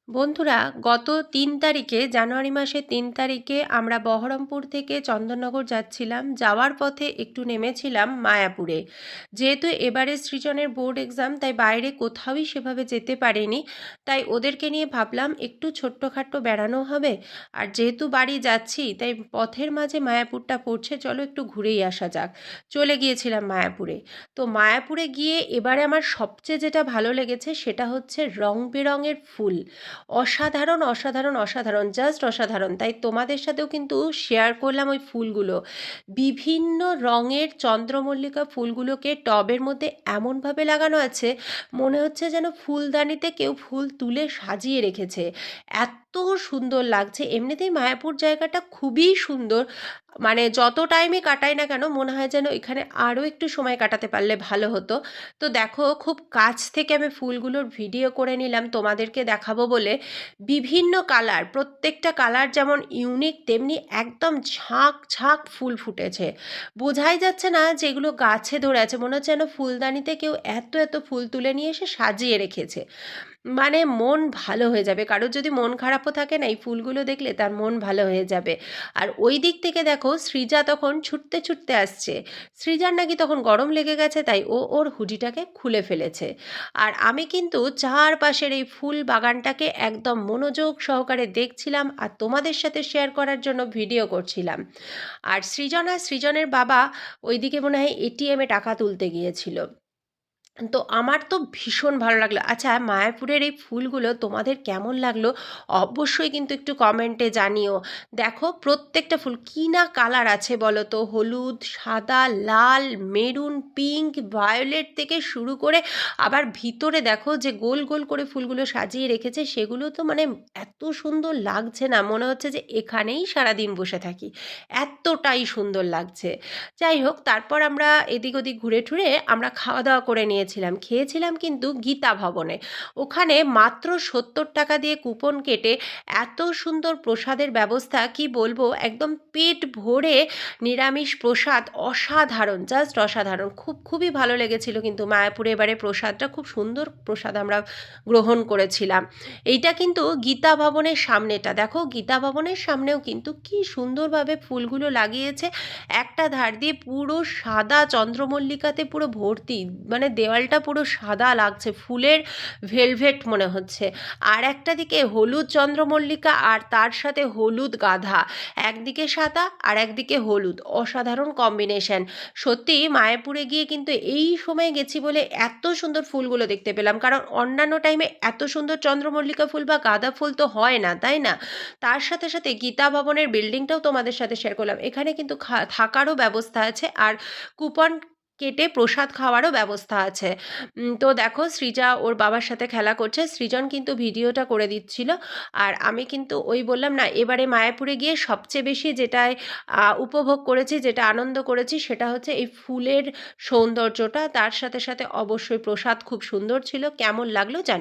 বন্ধুরা, গত ৩ তারিখে জানুয়ারি মাসের ৩ তারিখে আমরা বহরমপুর থেকে চন্দননগর যাচ্ছিলাম। যাওয়ার পথে একটু নেমেছিলাম মায়াপুরে। যেহেতু এবারে সৃজনের বোর্ড এক্সাম, তাই বাইরে কোথাওই সেভাবে যেতে পারিনি। তাই ওদেরকে নিয়ে ভাবলাম একটু ছোট্টখাট্টো বেড়ানো হবে। আর যেহেতু বাড়ি যাচ্ছি, তাই পথের মাঝে মায়াপুরটা পড়ছে, চলো একটু ঘুরেই আসা যাক। চলে গিয়েছিলাম মায়াপুরে। তো মায়াপুরে গিয়ে এবারে আমার সবচেয়ে যেটা ভালো লেগেছে সেটা হচ্ছে রং বেরঙের ফুল। অসাধারণ অসাধারণ অসাধারণ, জাস্ট অসাধারণ। তাই তোমাদের সাথেও কিন্তু শেয়ার করলাম ওই ফুলগুলো। বিভিন্ন রঙের চন্দ্রমল্লিকা ফুলগুলোকে টবের মধ্যে এমনভাবে লাগানো আছে, মনে হচ্ছে যেন ফুলদানিতে কেউ ফুল তুলে সাজিয়ে রেখেছে। এত সুন্দর লাগছে। এমনিতেই মায়াপুর জায়গাটা খুবই সুন্দর। মানে যত টাইমে কাটাই না কেন, মনে হয় যেন এখানে আরও একটু সময় কাটাতে পারলে ভালো হতো। তো দেখো, খুব কাছ থেকে আমি ফুলগুলোর ভিডিও করে নিলাম তোমাদেরকে দেখাবো বলে। বিভিন্ন কালার, প্রত্যেকটা কালার যেমন ইউনিক, তেমনি একদম ঝাঁক ঝাঁক ফুল ফুটেছে। বোঝাই যাচ্ছে না যে এগুলো গাছে ধরে আছে, মনে হচ্ছে যেন ফুলদানিতে কেউ এত এত ফুল তুলে নিয়ে এসে সাজিয়ে রেখেছে। মানে মন ভালো হয়ে যাবে। কারোর যদি মন খারাপও থাকে না, এই ফুলগুলো দেখলে তার মন ভালো হয়ে যাবে। আর ওই দিক থেকে দেখো, সৃজা তখন ছুটতে ছুটতে আসছে। সৃজার নাকি তখন গরম লেগে গেছে, তাই ও ওর হুডিটাকে খুলে ফেলেছে। আর আমি কিন্তু চারপাশের এই ফুল বাগানটাকে একদম মনোযোগ সহকারে দেখছিলাম আর তোমাদের সাথে শেয়ার করার জন্য ভিডিও করছিলাম। আর সৃজন আর সৃজনের বাবা ওইদিকে মনে হয় এটিএমে টাকা তুলতে গিয়েছিল। তো আমার তো ভীষণ ভালো লাগলো। আচ্ছা, মায়াপুরের এই ফুলগুলো তোমাদের কেমন লাগলো অবশ্যই কিন্তু একটু কমেন্টে জানিও। দেখো, প্রত্যেকটা ফুল কী না কালার আছে বলো তো। হলুদ, সাদা, লাল, মেরুন, পিঙ্ক, ভায়োলেট থেকে শুরু করে আবার ভিতরে দেখো যে গোল গোল করে ফুলগুলো সাজিয়ে রেখেছে, সেগুলো তো মানে এত সুন্দর লাগছে না, মনে হচ্ছে যে এখানেই সারাদিন বসে থাকি, এতটাই সুন্দর লাগছে। যাই হোক, তারপর আমরা এদিক ওদিক ঘুরে ঠুরে আমরা খাওয়া দাওয়া করে খেয়েছিলাম কিন্তু গীতা ভবনে। ওখানে মাত্র 70 টাকা দিয়ে কুপন কেটে এত সুন্দর প্রসাদের ব্যবস্থা, কি বলবো, একদম পেট ভরে নিরামিষ প্রসাদ। অসাধারণ, জাস্ট অসাধারণ। খুবই ভালো লেগেছিল কিন্তু মায়াপুরে এবারে প্রসাদটা, খুব সুন্দর প্রসাদ আমরা গ্রহণ করেছিলাম। এইটা কিন্তু গীতা ভবনের সামনেটা, দেখো গীতা ভবনের সামনেও কিন্তু কি সুন্দরভাবে ফুলগুলো লাগিয়েছে। একটা ধার দিয়ে পুরো সাদা চন্দ্রমল্লিকাতে পুরো ভর্তি, মানে দেওয়ালটা পুরো সাদা লাগছে, ফুলের ভেলভেট মনে হচ্ছে। আর একটা দিকে হলুদ চন্দ্রমল্লিকা আর তার সাথে হলুদ গাঁদা, একদিকে সাদা আর একদিকে হলুদ, অসাধারণ কম্বিনেশন। সত্যি মায়াপুরে গিয়ে কিন্তু এই সময় গেছি বলে এত সুন্দর ফুলগুলো দেখতে পেলাম, কারণ অন্যান্য টাইমে এত সুন্দর চন্দ্রমল্লিকা ফুল বা গাঁদা ফুল তো হয় না, তাই না? তার সাথে সাথে গীতা ভবনের বিল্ডিংটাও তোমাদের সাথে শেয়ার করলাম। এখানে কিন্তু থাকারও ব্যবস্থা আছে, আর কুপন কেটে প্রসাদ খাওয়ারও ব্যবস্থা আছে। তো দেখো, সৃজা ওর বাবার সাথে খেলা করছে, সৃজন কিন্তু ভিডিওটা করে দিচ্ছিল। আর আমি কিন্তু ওই বললাম না, এবারে মায়াপুরে গিয়ে সবচেয়ে বেশি যেটায় উপভোগ করেছি, যেটা আনন্দ করেছি, সেটা হচ্ছে এই ফুলের সৌন্দর্যটা। তার সাথে সাথে অবশ্যই প্রসাদ খুব সুন্দর ছিল। কেমন লাগলো জানি।